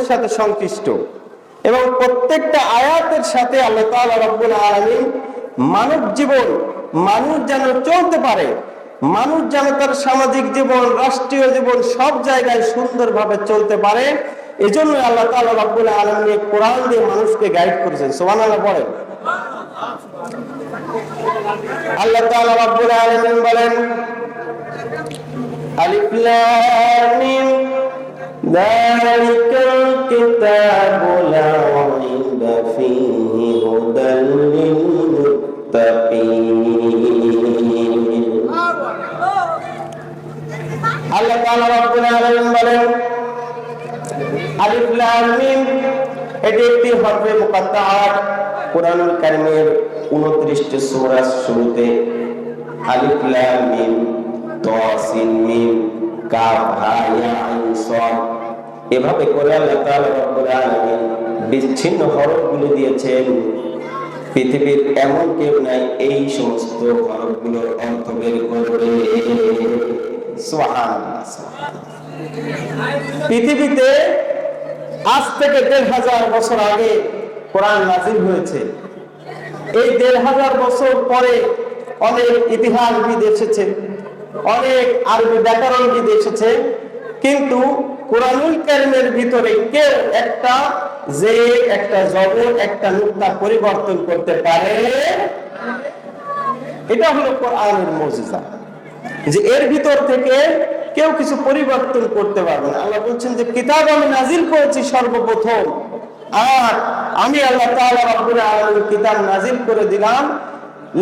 সাথে সংশ্লিষ্ট এবং প্রত্যেকটা আয়াতের সাথে আল্লাহ তাআলা রব্বুল আলামিন মানব জীবন, মানুষ যেন চলতে পারে, মানুষ যেন তার সামাজিক জীবন, রাষ্ট্রীয় জীবন সব জায়গায় সুন্দরভাবে চলতে পারে, এজন্য আল্লাহ তাআলা রব্বুল আলামিন কোরআন দিয়ে মানুষকে গাইড করেছেন। সুবহানাল্লাহ বলেন। আল্লাহ তাআলা রব্বুল আলামিন বলেন, আলিফ লাম মিম যালিকাল কিতাবু লা রাইবা ফীহি হুদাল লিল মুত্তাকিন। আল্লাহ তাআলা রব্বুল আলামিন বলেন, আলিফ লাম মিম এটি একটি হরফে মুকাত্তাআত। কুরআনুল কারীমের 29টি সূরার শুরুতে আলিফ লাম মিম, তা সিন মিম, কাফ হা ইয়া আইন সাদ এভাবে করে আল্লাহ তাআলা রব্বুল আলামিন বিচ্ছিন্ন হরফগুলো দিয়েছেন। পৃথিবীর এমন কেউ নাই এই সমস্ত হরফগুলোর অর্থ বের করে। সুবহানাল্লাহ। পৃথিবীতে আজ থেকে ১৫০০ বছর আগে কোরআন নাযিল হয়েছে। এই ১৫০০ বছর পরে অনেক ইতিহাসবিদ এসেছে, অনেক আরবি ব্যাকরণবিদ এসেছে, কিন্তু কুরআনুল কারীমের ভিতরে কেউ একটা জবর, একটা নুকতা পরিবর্তন করতে পারে। এটা হলো কোরআনের মুজিজা, যে এর ভিতর থেকে কেউ কিছু পরিবর্তন করতে পারবে না। আল্লাহ বলছেন যে কিতাব আমি নাজিল করেছি সর্বপ্রথম, আর আমি আল্লাহ তাআলা রব্বুল আলামিন কিতাব নাজিল করে দিলাম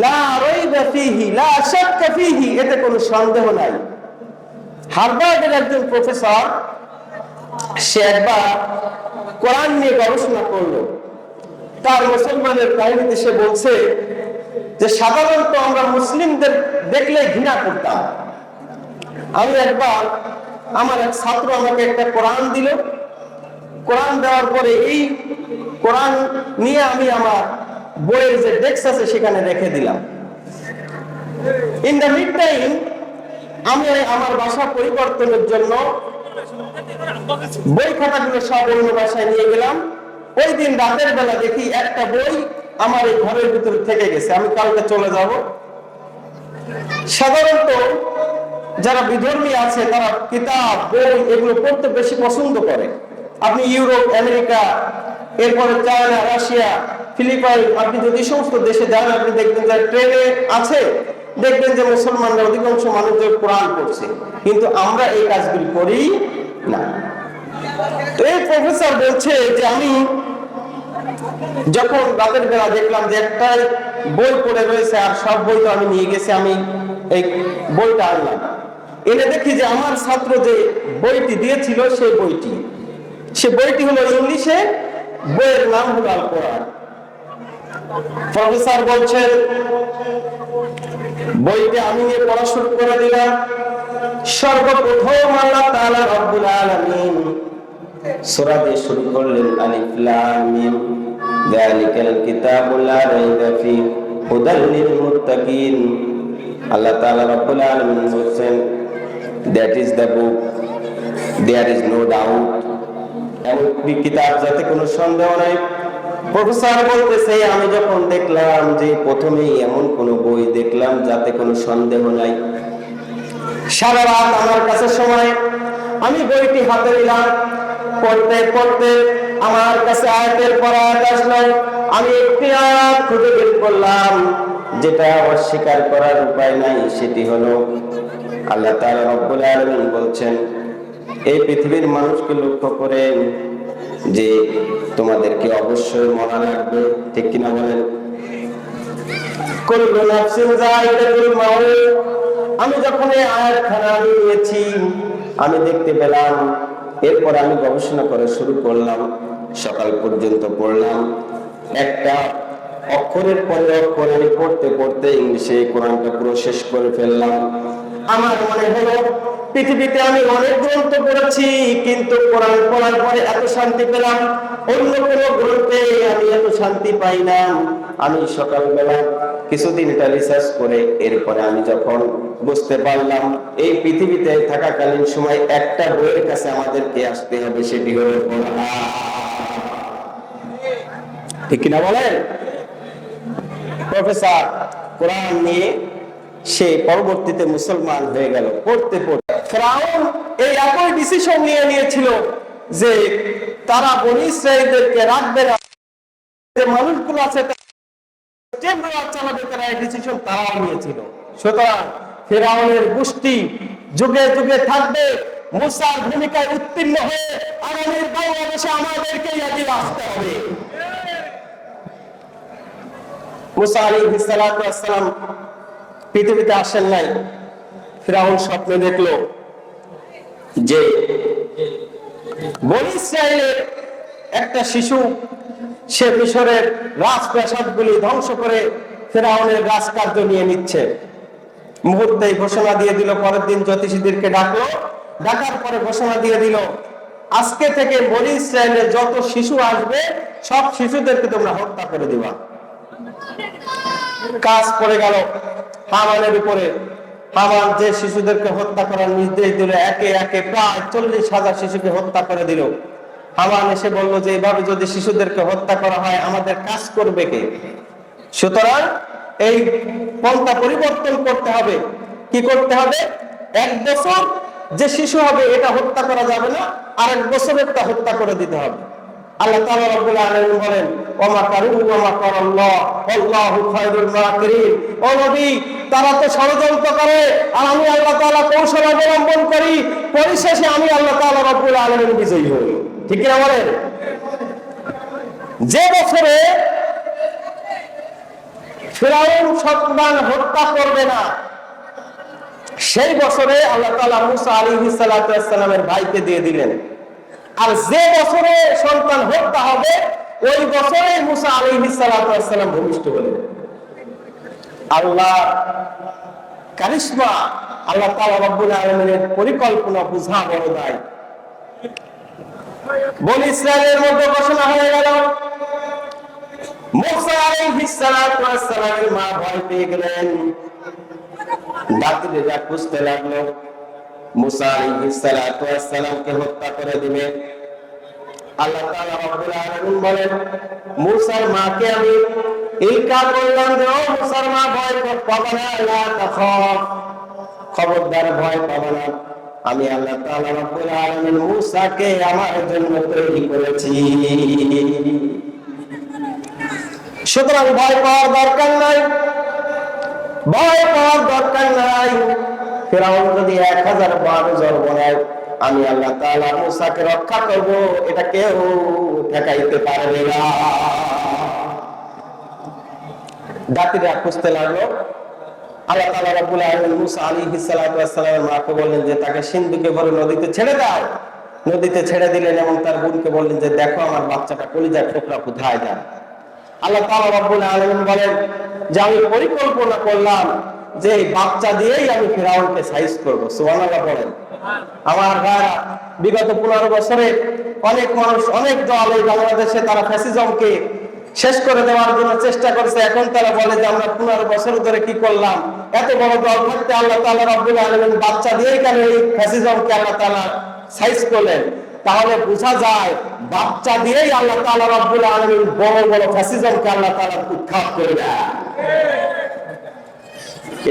লা রাইবা ফীহি লা শাক্কা ফীহি, এতে কোনো সন্দেহ নাই। হার্ভার্ডের একজন প্রফেসর, সে একবার কোরআন নিয়ে গবেষণা করলো। তার মুসলমানের কাহিনীতে সে বলছে যে সাধারণত আমরা মুসলিমদের দেখলে ঘৃণা করতাম। আমি একবার, আমার এক ছাত্র আমাকে একটা কোরআন দিল। কোরআন দেওয়ার পরে এই কোরআন নিয়ে আমি আমার বইয়ের যে ডেস্ক আছে সেখানে রেখে দিলাম। ইন দ্য মিড টাইম আমি আমার ভাষা পরিবর্তনের জন্য বই খাতাগুলো সব অন্য ভাষায় নিয়ে গেলাম। ওই দিন রাতের বেলা দেখি একটা বই আমার এই ঘরের ভিতরে থেকে গেছে। আমি কালকে চলে যাব। সাধারণত যারা বিধর্মী আছে তারা কিতাব, বই এগুলো পড়তে বেশি পছন্দ করে। আপনি ইউরোপ, আমেরিকা, এরপরে চায়না, রাশিয়া, ফিলিপাইন, আপনি যদি সমস্ত দেশে যান, আপনি দেখবেন যে ট্রেনে আছে, দেখবেন যে মুসলমানরা অধিকাংশ মানুষদের কোরআন পড়ছে, কিন্তু আমরা এই কাজগুলি করি না। তো এই প্রফেসর বলছে যে আমি যখন রাতের বেলা দেখলাম যে একটা বই পড়ে রয়েছে আর সব বই তো আমি নিয়ে গেছি, আমি এই বইটা আনলাম, এনে দেখি যে আমার ছাত্র যে বইটি দিয়েছিল সে বইটি হলো ইংলিশে, বইয়ের নাম হলো আল কোরআন। প্রফেসর বলছেন বইটি আমি নিয়ে পড়া শুরু করে দিলাম। সর্বপ্রথম আল্লাহ তাআলা রব্বুল আলামিন সূরা দিয়ে শুরু করলেন, আলিফ লাম মিম যালিকাল কিতাবু লা রাইবা ফীহি হুদাল লিল মুত্তাকিন। আল্লাহ তাআলা রব্বুল আলামিন বলেন, that is the book, there is no doubt, এমন কিতাব যাতে কোনো সন্দেহ নাই। প্রফেসর বলতেছে আমি যখন দেখলাম যে প্রথমেই এমন কোন বই দেখলাম যাতে কোনো সন্দেহ নাই, সারা রাত আমার কাছে সময়, আমি বইটি হাতে নিলাম। পড়তে পড়তে আমার কাছে আয়াতের পর আয়াত আসলো। আমি একটি আয়াত খুঁজে বের করলাম যেটা অস্বীকার করার উপায় নাই। সেটি হলো আল্লাহ তাআলা রব্বুল আলামিন বলছেন, এই পৃথিবীর মানুষকে লক্ষ্য করে যে তোমাদেরকে অবশ্যই মরা লাগবে। ঠিক কিনা বলেন? কুল্লু নাফসিন যায়িকাতুল মাউত। আমি যখন এই আয়াতখানা নিয়েছি, আমি দেখতে পেলাম, এরপর আমি গবেষণা করা শুরু করলাম, সকাল পর্যন্ত পড়লাম, একটা অক্ষরের পরে অক্ষর আমি পড়তে পড়তে ইংলিশে কোরআনটা পুরো শেষ করে ফেললাম। আমার মনে হলো পৃথিবীতে আমি অনেক গ্রন্থ পড়েছি, কিন্তু কোরআন পড়ার পরে এত শান্তি পেলাম, অন্য কোনো গ্রন্থে আমি এত শান্তি পাই না। আমি সকালবেলা কিছুদিন এটা রিসার্চ করে এরপরে আমি যখন বুঝতে পারলাম এই পৃথিবীতে থাকাকালীন সময় একটা বইয়ের কাছে আমাদেরকে আসতে হবে, সেটি হলো কোরআন। ঠিক কিনা বলেন? প্রফেসর কোরআন নিয়ে সে পরবর্তীতে মুসলমান হয়ে গেল পড়তে পড়তে। ফিরআউন এই একই ডিসিশন নিয়েছিল যে তারা বনী ইসরাঈলদেরকে রাখবে না, যে মানুষগুলো আছে চালাবে, তারা এই ডিসিশন তারাও নিয়েছিল। সুতরাং ফিরআউনের গোষ্ঠী যুগে যুগে থাকবে, মুসার ভূমিকায় উত্তীর্ণ হয়ে আগামীর বাংলাদেশে আমাদেরকে এগিয়ে আসতে হবে। মুসা আলাইহিস সালাতু ওয়াস সালাম পৃথিবীতে আসেন নাই। ফিরআউন স্বপ্নে দেখলো যে বনী ইসরাঈলের একটা শিশু সে মিশরের রাজপ্রাসাদগুলি ধ্বংস করে ফিরআউনের রাজকার্য নিয়ে নিচ্ছে। মুহূর্তেই ঘোষণা দিয়ে দিল, পরের দিন জ্যোতিষীদেরকে ডাকলো, ডাকার পরে ঘোষণা দিয়ে দিল, আজকে থেকে বনী ইসরাঈলের যত শিশু আসবে সব শিশুদেরকে তোমরা হত্যা করে দিবা। কাজ পড়ে গেল হামানের উপরে। হামান যে শিশুদেরকে হত্যা করার নির্দেশ দিল, একে একে প্রায় 40,000 শিশুকে হত্যা করে দিল। হামান এসে বলল যে এইভাবে যদি শিশুদেরকে হত্যা করা হয় আমাদের কাজ করবে কে? সুতরাং এই পন্থা পরিবর্তন করতে হবে। কি করতে হবে? 1 বছর যে শিশু হবে এটা হত্যা করা যাবে না, আর 1 বছরেরটা হত্যা করে দিতে হবে। আল্লাহ তাআলা রাব্বুল আলামিন বলেন, ওয়া মাকারু ওয়া মাকারাল্লাহ আল্লাহু খায়রুল মাকিরিন। ও নবী, তারা তো ষড়যন্ত্র করে আর আমি আল্লাহ তাআলা কৌশল অবলম্বন করি, পরিশেষে আমি আল্লাহ তাআলা রাব্বুল আলামিন বিজয়ী হই। ঠিক কি না বলেন? যে বছরে ফিরআউন সন্তান হত্যা করবে না, সেই বছরে আল্লাহ তাআলা মুসা আলাইহিস সালাতু ওয়াস সালামের ভাইকে দিয়ে দিলেন। আর যে বছরে সন্তান হত্যা হবে ওই বছরে মুসা আলাইহিস সালাতু ওয়াস সালাম ভূমিষ্ঠ হলেন। আল্লাহ কারিশমা, আল্লাহ তাআলা রব্বুল আলামিনের পরিকল্পনা বুঝা বড় দায়। বনী ইসরাঈলের মধ্যে ঘোষণা হয়ে গেল, মুসা আলাইহিস সালাতু ওয়াস সালামের মা ভয় পেয়ে গেলেন, দাঁতিরা খুঁজতে লাগলো, মুসা আলাইহিস সালাতু ওয়াস সালামকে হত্যা করে দিবে। আল্লাহ তাআলা রব্বুল আলামিন বলেন, মুসার মাকে আমি ইলকা করলাম যে ও মুসার মা ভয় পাবে না, লা তাখাফ, খবরদার ভয় পাবে না, আমি আল্লাহ তাআলা রব্বুল আলামিন মুসাকে আমার জন্য তৈরি করেছি। সুতরাং ভয় পাওয়ার দরকার নাই, ভয় পাওয়ার দরকার নাই। ফিরআউন যদি 1000 বার জন্ম নেয়, আমি আল্লাহ তাআলা মুসাকে রক্ষা করব, এটা কেউ ঠেকাইতে পারবে না। দাঁতিরা খুঁজতে লাগলো। আল্লাহ তাআলা রাব্বুল আলামিন মুসা আলাইহিস সালাতু ওয়াস সালামের মাকে বললেন যে তাকে সিন্ধুকে ভরে নদীতে ছেড়ে দাও। নদীতে ছেড়ে দিলেন এবং তার বোনকে বললেন যে দেখো আমার বাচ্চাটা কলিজার টুকরা কোথায় যায়। আল্লাহ তাআলা রাব্বুল আলামিন বলেন যে আমি পরিকল্পনা করলাম যে এই বাচ্চা দিয়েই আমি ফিরআউনকে সাইজ করব। সুবহানাল্লাহ বলেন। আমার ভাইরা, বিগত 15 বছরে অনেক মানুষ, অনেক দল এই বাংলাদেশে তারা ফ্যাসিজমকে শেষ করে দেওয়ার জন্য চেষ্টা করছে। এখন তারা বলে যে আমরা 15 বছর ধরে কি করলাম, এত বড় দল থাকতে আল্লাহ তাআলা রাব্বুল আলামিন বাচ্চা দিয়েই কেন এই ফ্যাসিজমকে আল্লাহ তাআলা সাইজ করলেন? তাহলে বোঝা যায় বাচ্চা দিয়েই আল্লাহ তাআলা রাব্বুল আলামিন বড় বড় ফ্যাসিজমকে আল্লাহ তাআলা উৎখাত করে দেয়।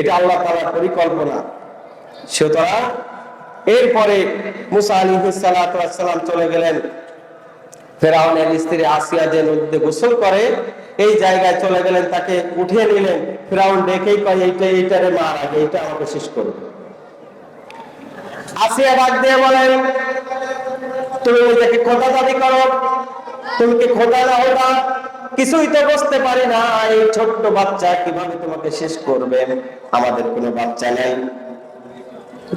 এটা আল্লাহ তাআলার পরিকল্পনা। সুতরাং এরপরে মুসা আলাইহিস সালাতু ওয়াস সালাম চলে গেলেন ফিরআউনের স্ত্রী আসিয়া যে নদীতে গোসল করে এই জায়গায় চলে গেলেন, তাকে উঠিয়ে নিলেন। ফিরআউন দেখেই কয় এইটারে মার, আগে এটা আমাকে শেষ করবে। আসিয়া ডাক দিয়ে বলেন, তুমি নিজেকে খোদা দাবি করো, তুমি কি খোদা না হতা? কিছুই তো বুঝতে পারি না, এই ছোট্ট বাচ্চা কিভাবে তোমাকে শেষ করবে? আমাদের কোনো বাচ্চা নেই,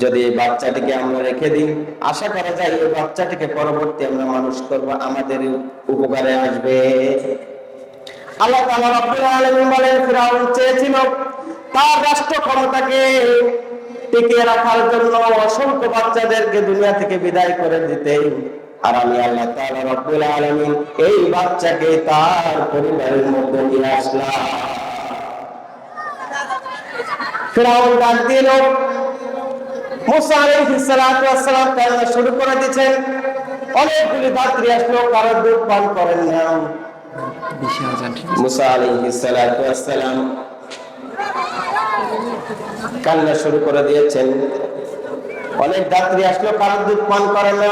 যদি এই বাচ্চাটিকে আমরা রেখে দিই আশা করা যায় এই বাচ্চাটিকে পরবর্তী আমরা মানুষ করব, আমাদের উপকারে আসবে। আল্লাহ তাআলা রাব্বুল আলামিন বলেন, ফিরআউন চেয়েছিল তার রাষ্ট্র ক্ষমতাকে টিকিয়ে রাখার জন্য অসংখ্য বাচ্চাদেরকে দুনিয়া থেকে বিদায় করে দিতে, আর আমি আল্লাহ তাআলা রাব্বুল আলামিন এই বাচ্চাকে তার পরিবারের মধ্যে নিয়ে আসলাম। ফিরআউন ডাক দিল, মুসা আলাইহিস সালাতু ওয়াস সালাম কান্না শুরু করে দিয়েছেন। অনেকগুলি যাত্রী আসলো, কারো দুধ পান করেন না। মুসা আলাইহিস সালাতু ওয়াস সালাম কান্না শুরু করে দিয়েছেন। অনেক যাত্রী আসলো, কারো দুধ পান করেন না।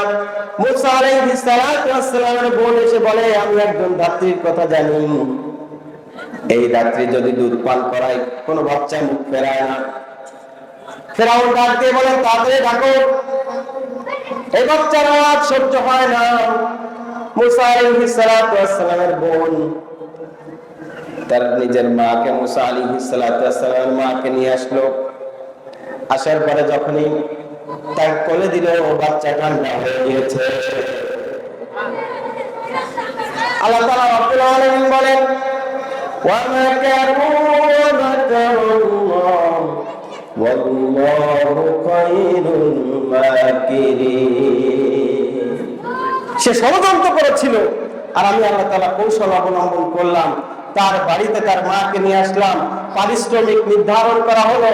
মুসা আলাইহিস সালাতু ওয়াস সালামের বোন এসে বলে, আমি একজন যাত্রীর কথা জানি, এই যাত্রী যদি দুধ পান করায় কোন বাচ্চা মুখ ফেরায় না। ফিরআউন ডাক দিয়ে বলেন, তাড়াতাড়ি ডাকো, এই বাচ্চার আওয়াজ সহ্য হয় না। মুসা আলাইহিস সালাতু ওয়াস সালামের বোন তার নিজের মাকে, মুসা আলাইহিস সালাতু ওয়াস সালামের মাকে নিয়ে আসলো। আসার পরে যখনই তার কোলে দিল, ও বাচ্চা ঠান্ডা হয়ে গিয়েছে। আল্লাহ তাআলা রব্বুল আলামিন বলেন, ওয়া মাকারু ওয়া মাকারুল্লাহ ওয়াল্লাহু খায়রুল মাকিরিন। সে ষড়যন্ত্র করেছিল, আর আমি আল্লাহ তাআলা কৌশল অবলম্বন করলাম। তার বাড়িতে তার মাকে নিয়ে আসলাম, পারিশ্রমিক নির্ধারণ করা হলো।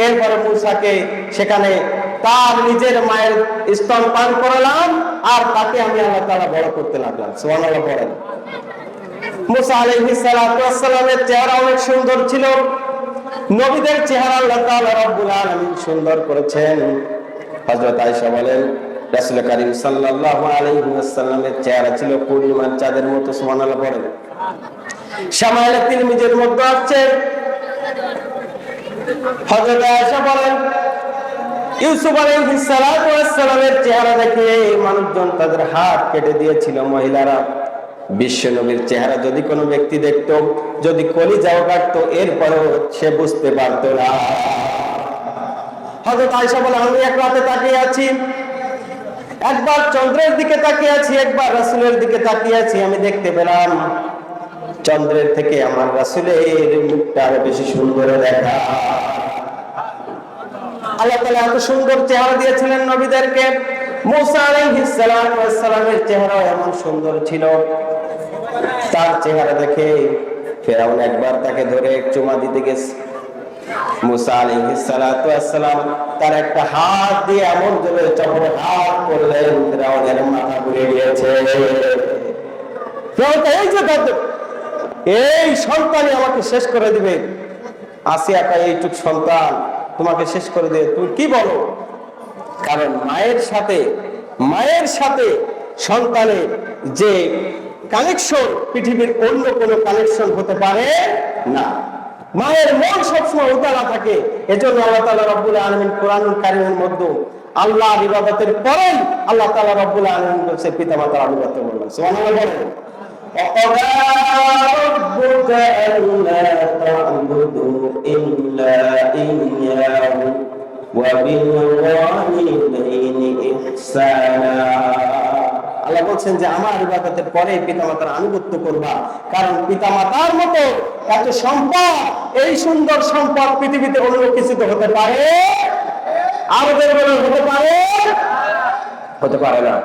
এরপরে মুসাকে সেখানে তার নিজের মায়ের স্তন পান করালাম, আর তাকে আমি আল্লাহ তাআলা বড় করতে লাগলাম। সুবহানাল্লাহ পড়েন। মুসা আলাইহিস সালাতু ওয়াস সালামের চেহারা অনেক সুন্দর ছিল। নবীদের চেহারা আল্লাহ তাআলা রব্বুল আলামিন সুন্দর করেছেন। হযরত আয়েশা বলেন, রাসূল কারীম সাল্লাল্লাহু আলাইহি ওয়াসাল্লামের চেহারা ছিল পূর্ণিমার চাঁদের মতো। সুবহানাল্লাহ পড়েন। শামাইলে তিরমিজির মধ্যে আছে, হযরত আয়েশা বলেন, ইউসুফ আলাইহিস সালাতু ওয়াস সালামের চেহারা দেখে মানুষজন তাদের হাত কেটে দিয়েছিল। মহিলারা বিশ্ব নবীর চেহারা যদি কোনো ব্যক্তি দেখতো, যদি কলিজাও কাটতো, এরপরও সে বুঝতে পারতো না। হযরত আয়েশা বলে, আমি এক রাতে তাকিয়ে আছি, একবার চন্দ্রের দিকে তাকিয়ে আছি, একবার রাসূলের দিকে তাকিয়ে আছি। আমি দেখতে পেলাম চন্দ্রের থেকে আমার রাসূলের মুখটা আরো বেশি সুন্দর দেখা। আল্লাহ তাআলা এত সুন্দর চেহারা দিয়েছিলেন নবীদেরকে। মুসা আলাইহিস সালাতু ওয়াস সালামের চেহারা এমন সুন্দর ছিল, তার চেহারা দেখে ফিরআউন একবার তাকে ধরে চুমা দিতে গেছে। মুসা আলাইহিস সালাতু ওয়াস সালাম তার একটা হাত দিয়ে এমন জোরে চপড়ে হাত করলেন, ফিরআউনের মাথা ঘুরে গিয়েছে। ফিরআউন এই যে এই সন্তানই আমাকে শেষ করে দিবে, আসিয়া কা এইটুক সন্তান তোমাকে শেষ করে দেবে, তুমি কি বলো? কারণ মায়ের সাথে সন্তানের যে কানেকশন পৃথিবীর অন্য কোনো কানেকশন হতে পারে না। মায়ের মন সবসময় উতালা থাকে। এজন্য আল্লাহ তাআলা রব্বুল আলামিন কোরআনুল কারীমের মধ্যে আল্লাহর ইবাদতের পরে আল্লাহ তাআলা রব্বুল আলামিন বলেছে পিতামাতার আনুগত্য করবেন। সুবহানাল্লাহ বলেন। وَقَضَى رَبُّكَ أَلَّا تَعْبُدُوا إِلَّا إِيَّاهُ وَبِالْوَالِدَيْنِ إِحْسَانًا। আল্লাহ বলছেন যে আমার ইবাদতের পরে পিতামাতার আনুগত্য করবা, কারণ পিতামাতার মতো এত সম্পদ, এই সুন্দর সম্পদ পৃথিবীতে অন্য কিছুতে হতে পারে, আরবের বলে হতে পারে না।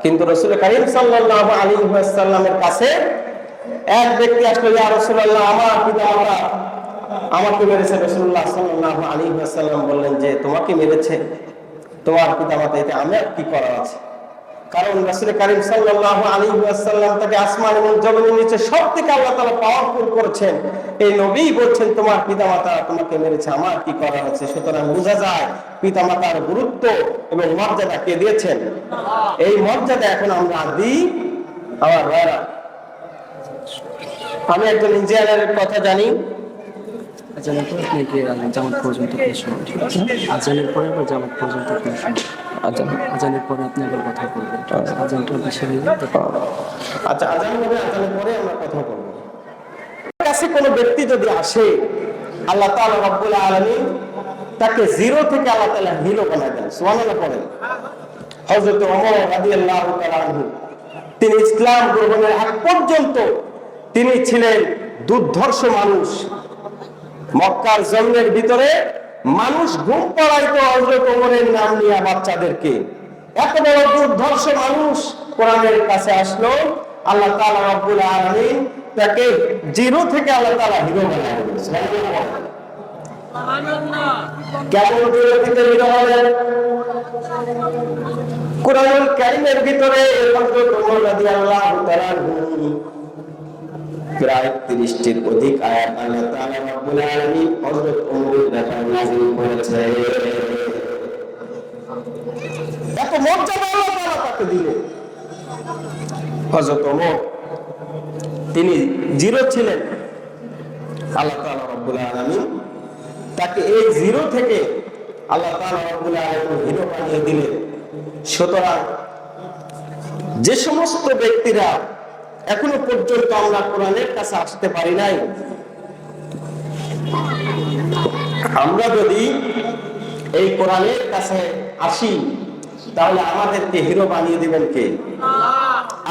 কিন্তু রাসূল কারীম সাল্লাল্লাহু আলাইহি ওয়াসাল্লামের কাছে এক ব্যক্তি আসলো, ইয়া রাসূলুল্লাহ, আমার পিতামাতা আমাকে মেরেছে। রাসূলুল্লাহ সাল্লাল্লাহু আলাইহি ওয়াসাল্লাম বললেন যে তোমাকে মেরেছে, তোমার পিতামাতা, এতে আমার কি করার আছে? কারণ রাসূল কারীম সাল্লাল্লাহু আলাইহি ওয়াসাল্লাম তাকে আসমান এবং জমিনের নিচে সব থেকে আল্লাহ তাআলা পাওয়ারফুল করেছেন। এই নবী বলছেন তোমার পিতামাতা তোমাকে মেরেছে, আমার কি করার আছে? সুতরাং বোঝা যায় পিতামাতার গুরুত্ব এবং মর্যাদা কে দিয়েছেন। এই মর্যাদা এখন আমরা দিই। আমার ভাইরা, আমি একজন ইঞ্জিনিয়ারের কথা জানি। আজানের পরে আপনাকে জামাত পর্যন্ত আজানের পরে আবার জামাত পর্যন্ত আজানের পরে আপনি আবার কথা বলবেন। আজানটা বেশি হয়ে যায়। আচ্ছা, আজানের পরে আমরা কথা বলবো। কাছে কোনো ব্যক্তি যদি আসে, আল্লাহ তাআলা রব্বুল আলামিন তাকে জিরো থেকে আল্লাহ তাআলা হিরো বানায় দেন। সুবহানাল্লাহ পড়েন। হযরত ওমর রাদিয়াল্লাহু তাআলা আনহু, তিনি ইসলাম গ্রহণের আগ পর্যন্ত তিনি ছিলেন দুর্ধর্ষ মানুষ। মক্কার জঙ্গলের ভিতরে মানুষ ঘুম পড়াইতো হযরত ওমরের নাম নিয়ে বাচ্চাদেরকে। এত বড় দুর্ধর্ষ মানুষ কোরআনের কাছে আসলো, আল্লাহ তাআলা রব্বুল আলামিন তাকে জিরো থেকে আল্লাহ তাআলা হিরো বানায় দিয়েছেন। কেমন দূরে থেকে হলেন? কুরআনুল কারীমের ভিতরে হযরত ওমর রাদিয়াল্লাহু তাআলা আনহু প্রায় 30টির অধিক আয়াত আল্লাহ তাআলা রব্বুল আলামিন হযরত ওমরের ব্যাপারে নাযিল করেছে। এত মর্যাদা আল্লাহ তাআলা তাকে দিলেন। হযরত ওমর তিনি জিরো ছিলেন, আল্লাহ তাআলা রব্বুল আলামিন তাকে এই জিরো থেকে আল্লাহ তাআলা রব্বুল আলামিন হিরো বানিয়ে দিলেন। সুতরাং যে সমস্ত ব্যক্তিরা এখনো পর্যন্ত আমরা কোরআনের কাছে আসতে পারি নাই, আমরা যদি এই কোরআনের কাছে আসি তাহলে আমাদেরকে হিরো বানিয়ে দিবেন কে?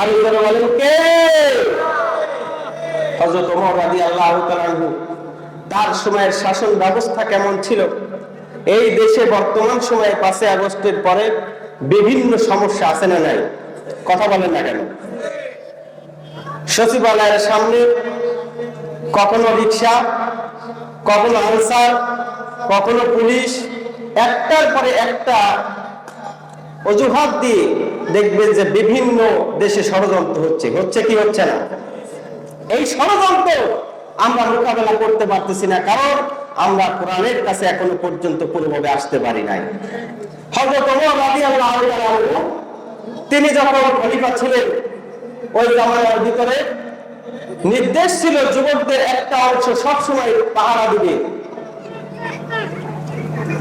আর যারা বলেন কে? হযরত ওমর রাদিয়াল্লাহু তাআলা আনহু তার সময়ের শাসন ব্যবস্থা কেমন ছিল? এই দেশে বর্তমান সময়ে 5 আগস্টের পরে বিভিন্ন সমস্যা আছে না নাই? কথা বলেন না কেন? সচিবালয়ের সামনে কখনো রিকশা, কখনো আনসার, কখনো পুলিশ, একটার পরে একটা অজুহাত দিয়ে দেখবেন যে বিভিন্ন দেশে ষড়যন্ত্র হচ্ছে কি হচ্ছে না? এই ষড়যন্ত্র আমরা মোকাবেলা করতে পারতেছি না, কারণ আমরা কোরআনের কাছে এখনো পর্যন্ত কোনোভাবে আসতে পারি নাই। হযরত ওমর রাদিয়াল্লাহু তাআলা তিনি যখন খলিফা ছিলেন, ওই জামানার ভিতরে নির্দেশ ছিল যুবকদের একটা অংশ সবসময় পাহারা দিবে।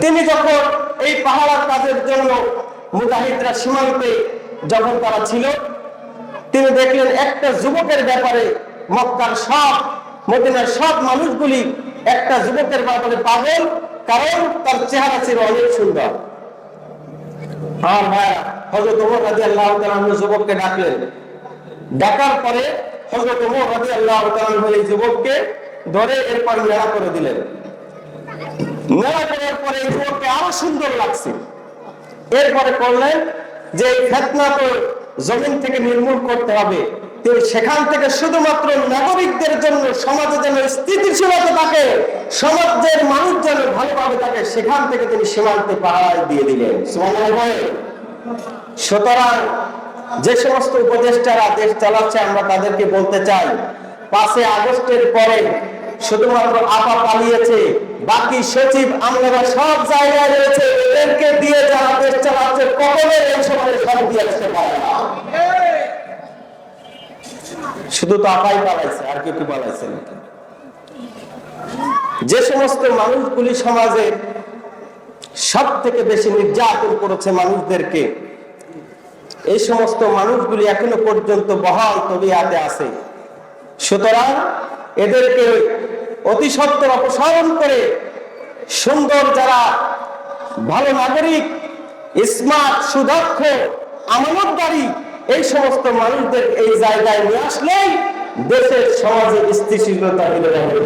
তিনি যখন এই পাহারার কাজের জন্য মুজাহিদরা সীমান্তে যখন তারা ছিল, তিনি দেখলেন একটা যুবকের ব্যাপারে মক্কার সব, মদিনার সব মানুষগুলি একটা যুবকের ব্যাপারে পাগল, কারণ তার চেহারা ছিল অনেক সুন্দর। আর ভাই হযরত ওমর রাদিয়াল্লাহু তাআলা আনহু যুবককে ডাকলেন। ডাকার পরে হযরত ওমর রাদিয়াল্লাহু তাআলা আনহু এই যুবককে ধরে এরপর নেড়া করে দিলেন। নেড়া করার পরে এই যুবককে আরো সুন্দর লাগছে। এরপরে করলেন যে এই ফিতনা তো জমিন থেকে নির্মূল করতে হবে। তিনি সেখান থেকে শুধুমাত্র নাগরিকদের জন্য, সমাজে যেন স্থিতিশীলতা থাকে, সমাজের মানুষ যেন ভালোভাবে থাকে, সেখান থেকে তিনি সীমান্তে পাহারা দিয়ে দিলেন। সুবহানাল্লাহ। সুতরাং যে সমস্ত উপদেষ্টারা দেশ চালাচ্ছে, আমরা তাদেরকে বলতে চাই, 5 আগস্টের পরে শুধুমাত্র আপা পালিয়েছে, বাকি সচিব আমলারা সব জায়গায় রয়েছে, এদেরকে দিয়ে যারা দেশ চালাচ্ছে কখনোই এই সময় সব দিয়ে আসতে পারে না। শুধু তো আপাই পালাইছে, আর কেউ কি পালাইছে না? যে সমস্ত মানুষগুলি সমাজে সব থেকে বেশি নির্যাতন করেছে মানুষদেরকে, এই সমস্ত মানুষগুলি এখনো পর্যন্ত বহাল তবিয়াতে আছে। সুতরাং এদেরকে অতি সত্বর অপসারণ করে সুন্দর যারা ভালো নাগরিক, স্মার্ট, সুদক্ষ, আমানতদারী, এই সমস্ত মানুষদের এই জায়গায় নিয়ে আসলেই দেশের সমাজে স্থিতিশীলতা ফিরে যাবে।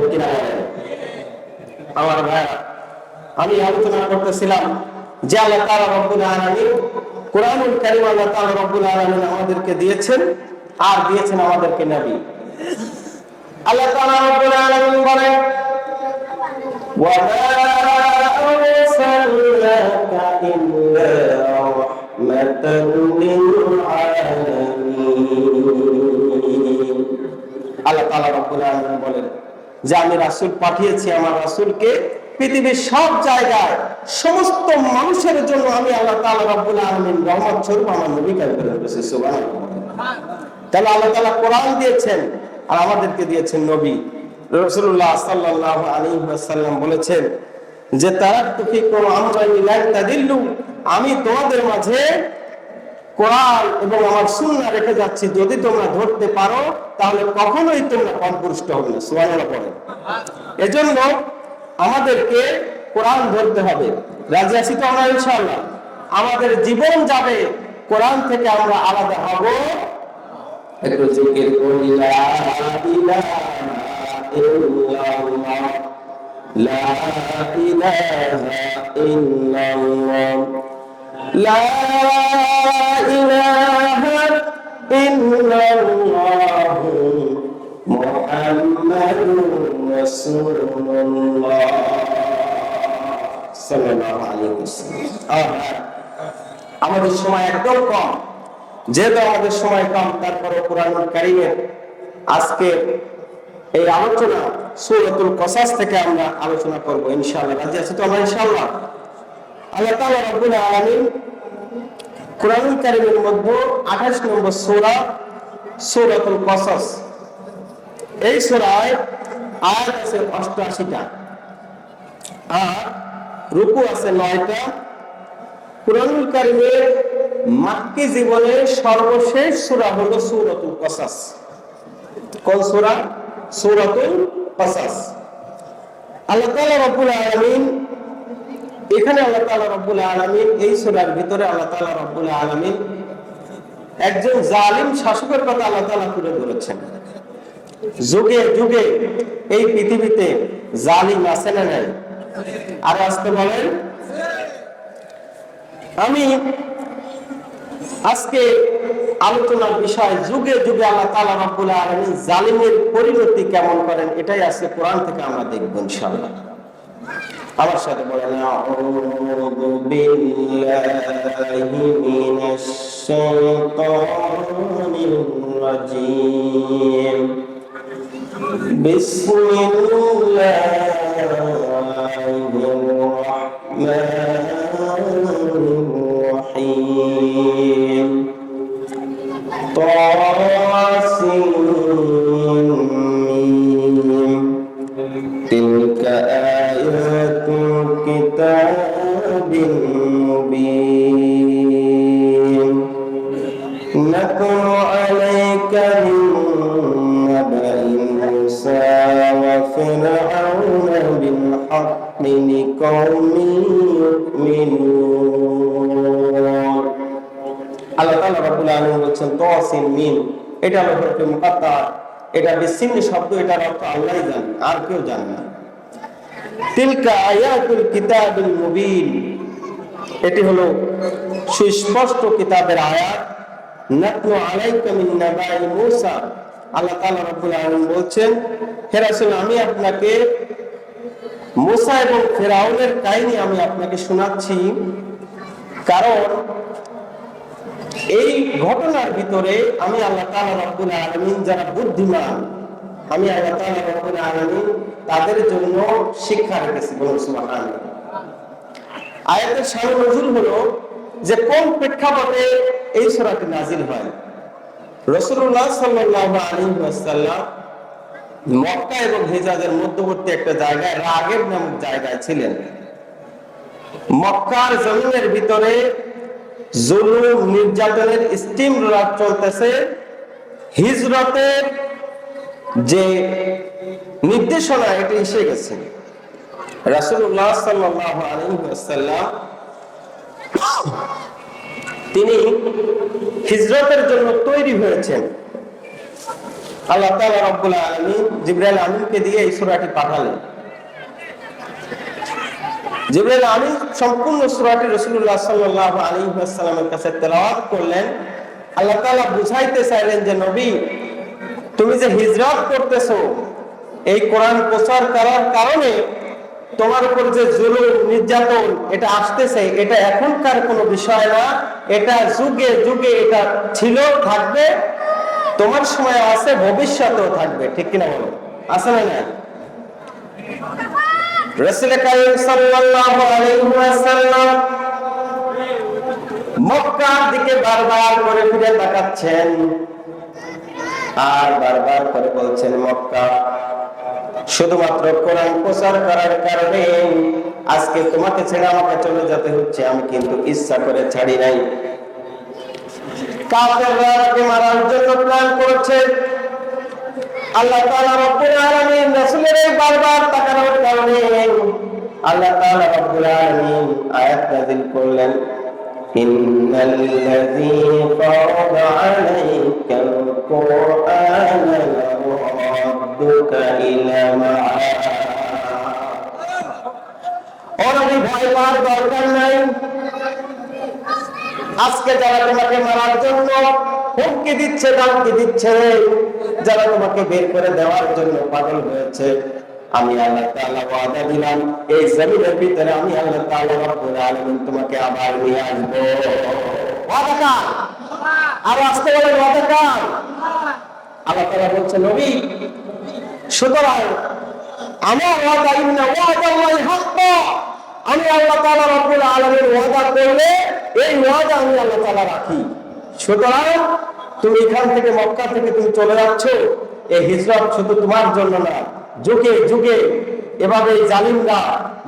আমার ভাই, আমি আলোচনা করতেছিলাম যে আল্লাহ তাআলা রব্বুল আলামিন কোরআনুল কারীম আল্লাহ তাআলা রব্বুল আলামিন আমাদেরকে দিয়েছেন, আর দিয়েছেন আমাদেরকে নবী। আল্লাহ তাআলা রব্বুল আলামিন বলেন, ওয়া মা আরসালনাকা ইল্লা রাহমাতাল লিল আলামিন। আল্লাহ তাআলা রব্বুল আলামিন বলেন যে আমি রাসূল পাঠিয়েছি, আমার রাসূলকে পৃথিবীর সব জায়গায় সমস্ত মানুষের জন্য আমি আল্লাহ তাআলা রব্বুল আলামিন রহমত স্বরূপ আমার নবীকে প্রেরণ করেছি। সুবহানাল্লাহ। তাহলে আল্লাহ তাআলা কোরআন দিয়েছেন আর আমাদেরকে দিয়েছেন নবী। রাসূলুল্লাহ সাল্লাল্লাহু আলাইহি ওয়াসাল্লাম বলেছেন যে তারাকতু ফিকুম আমরান লা তাদিল্লু, আমি তোমাদের মাঝে কোরআন এবং আমার সুন্নাহ রেখে যাচ্ছি, যদি তোমরা ধরতে পারো তাহলে কখনোই তোমরা পথভ্রষ্ট হবে না। সুবহানাল্লাহ পড়েন। এজন্য আমাদেরকে কোরআন ধরতে হবে। রাজি আছি তো আমরা ইনশাআল্লাহ? আমাদের জীবন যাবে, কোরআন থেকে আমরা আলাদা হব। একটু জিকির করি, লা ইলাহা ইল্লাল্লাহ, লা ইলাহা ইল্লাল্লাহ, লা ইলাহা ইল্লাল্লাহ, মুহাম্মাদুর রাসূলুল্লাহ। সাল্লাল্লাহু আলাইহি ওয়াসাল্লাম। আমাদের সময় একদম কম, যেহেতু আমাদের সময় কম, তারপরে কোরআনুল কারীমের আজকে এই আলোচনা সূরাতুল কসাস থেকে আমরা আলোচনা করব ইনশাআল্লাহ। রাজি আছি তো আমরা ইনশাআল্লাহ? আল্লাহ তাআলা রব্বুল আলামিন কোরআনুল কারীমের মধ্যে 28 নম্বর সূরা সূরাতুল কসাস, এই সূরায় আয়াত আছে 88টা আর রুকু আছে 9টা। কোরআনুল কারীমের মাক্কি জীবনের সর্বশেষ সূরা হলো সূরাতুল কসাস। কোন সূরা? সূরাতুল কসাস। আল্লাহ তাআলা রব্বুল আলামিন এখানে আল্লাহ তাআলা রব্বুল আলামিন এই সূরার ভিতরে আল্লাহ তাআলা রব্বুল আলামিন একজন জালিম শাসকের কথা আল্লাহ তাআলা তুলে ধরেছেন। যুগে যুগে এই পৃথিবীতে জালিম আছে না নাই? আর আজকে বলেন। আমি আজকে আলোচনার বিষয় যুগে যুগে আল্লাহ তাআলা রব্বুল আলামিন জালিমের পরিণতি কেমন করেন, এটাই আজকে কোরআন থেকে আমরা দেখব ইনশাআল্লাহ। আমার সাথে বলেন, আউযু বিল্লাহি মিনাশ শাইতানির রাজীম। বিসমিল্লাহির রাহমানির রহিম। তাসিম। তিলকা আয়াতুল কিতাবিল মুবিন। নাতলু আলাইকা মিন নাবাই মূসা ওয়া ফিরআউনা বিল হাক্কি লিকাওমিন ইউমিনুন। আল্লাহ তাআলা রাব্বুল আলামিন বলেছেন তাসিম মিম, এটা হলো হরফে মুকাত্তা, এটা বিসিন্নি শব্দ, এটার অর্থ আল্লাহই জানেন, আর কেউ জানে না। তিলকা আয়াতুল কিতাবিল মুবিন, এটি হলো সুস্পষ্ট কিতাবের আয়াত। নাতলু আলাইকা মিন নাবাই মূসা, আল্লাহ তাআলা রাব্বুল আলামিন বলছেন, হে রাসূল, আমি আপনাকে মূসা এবং ফিরআউনের কাহিনী আমি আপনাকে শোনাচ্ছি, কারণ এই ঘটনার ভিতরে আমি আল্লাহ তাআলা রাব্বুল আলামিন যারা বুদ্ধিমান, আমি আল্লাহ তাআলা রাব্বুল আলামিন তাদের জন্য শিক্ষা রেখেছি। বলুন সুবহানাল্লাহ। আয়াতের শান নজুল হলো যে কোন প্রেক্ষাপটে এই সূরাটি নাজিল হয়। রাসূলুল্লাহ সাল্লাল্লাহু আলাইহি ওয়াসাল্লাম মক্কা এবং হিজাজের মধ্যবর্তী একটা জায়গায় রাগেব নামক জায়গায় ছিলেন। মক্কার জমিনের ভিতরে জুলুম নির্যাতনের স্টিম রোলার চলতেছে। হিজরতের যে নির্দেশনা এটি এসে গেছে। রাসূলুল্লাহ সাল্লাল্লাহু আলাইহি ওয়াসাল্লাম তিনি হিজরতের জন্য তৈরি হয়েছেন। আল্লাহ তাআলা রাব্বুল আলামিন জিবরাইল আমিনকে দিয়ে এই সূরাটি পাঠালেন। জিবরাইল আমিন সম্পূর্ণ সূরাটি রাসূলুল্লাহ সাল্লাল্লাহু আলাইহি ওয়াসাল্লামের কাছে তেলাওয়াত করলেন। আল্লাহ তাআলা বুঝাইতে চাইলেন যে নবী, তুমি যে হিজরত করতেছো, এই কোরআন প্রচার করার কারণে তোমার উপর যে জুলুম নির্যাতন এটা আসতেছে, এটা এখনকার কোনো বিষয় না, এটা যুগে যুগে এটা ছিল, থাকবে, তোমার সময় আছে, ভবিষ্যতেও থাকবে। ঠিক কিনা বলো? আছে না? না? রাসূল কারীম সাল্লাল্লাহু আলাইহি ওয়াসাল্লাম মক্কার দিকে বারবার করে ফিরে তাকাচ্ছেন আর বারবার করে বলছেন, মক্কা, শুধুমাত্র কোরআন প্রচার করার কারণে আজকে তোমাকে ছেড়ে আমাকে চলে যেতে হচ্ছে, আমি কিন্তু ইচ্ছা করে ছাড়ি নাই। কাফেররা আমাকে মারার জন্য প্ল্যান করেছে। আল্লাহ তাআলা রব্বুল আলামিন রাসূলের এই বারবার তাকানোর কারণে আল্লাহ তাআলা রব্বুল আলামিন আয়াত নাযিল করলেন, ইন্নাল্লাযী ফারাদা আলাইকাল কুরআনা লারাদ্দুকা ইলা মা'আদ। ওর ভয় পাওয়ার দরকার নাই। আজকে যারা তোমাকে মারার জন্য হুমকি দিচ্ছে, ধমকি দিচ্ছে, যারা তোমাকে বের করে দেওয়ার জন্য পাগল হয়েছে, আমি আল্লাহ তাআলা ওয়াদা দিলাম এই জমিনের ভিতরে আমি আল্লাহ তাআলা রব্বুল আলামিন তোমাকে আবার নিয়ে আসবো। ওয়াদা কার? আর আসতে বলেন ওয়াদা কার? আল্লাহ তাআলা বলছে নবী সুতরাং আমার ওয়াদা ইন্না ওয়াদাল্লাহি হাক্ক, আমি আল্লাহ তাআলা রব্বুল আলামিন ওয়াদা করলে এই ওয়াদা আমি আল্লাহ তাআলা রাখি। সুতরাং তুমি এখান থেকে মক্কা থেকে তুমি চলে যাচ্ছ, এই হিজরত শুধু তোমার জন্য না, যুগে যুগে এভাবে জালিমরা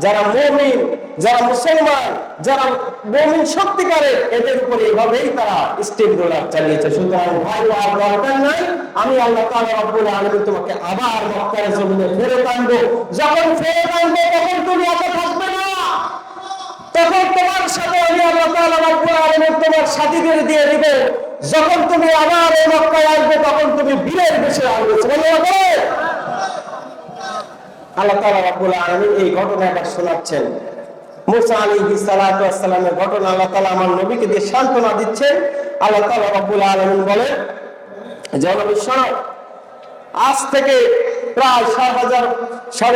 যারা মুমিন, যারা মুসলমান, যারা মুমিন সত্যিকারের এদের উপরে এভাবেই তারা স্টেপ রোলার চালিয়েছে। সুতরাং ভয় পাওয়ার দরকার নাই, আমি আল্লাহ তাআলা রব্বুল আলামিন তোমাকে আবার মক্কার জমিনে ফেরত আনবো। যখন ফেরত আনবো তখন তুমি একা থাকবে না, তখন তোমার সাথে আমি আল্লাহ তাআলা রব্বুল আলামিন তোমার সাথীদের দিয়ে দিব। যখন তুমি আবার এই মক্কায় আসবে তখন তুমি বীরের বেশে আসবে। সুবহানাল্লাহ। আল্লাহ তাআলা রব্বুল আলামিন এই ঘটনা আবার শোনাচ্ছেন। মুসা আলাইহিস সালাতু ওয়াস সালামের ঘটনা আল্লাহ তাআলা আমার নবীকে দিয়ে সান্ত্বনা দিচ্ছেন। আল্লাহ তাআলা রব্বুল আলামিন বলেন যে নবী শোনো, আজ থেকে প্রায় 4000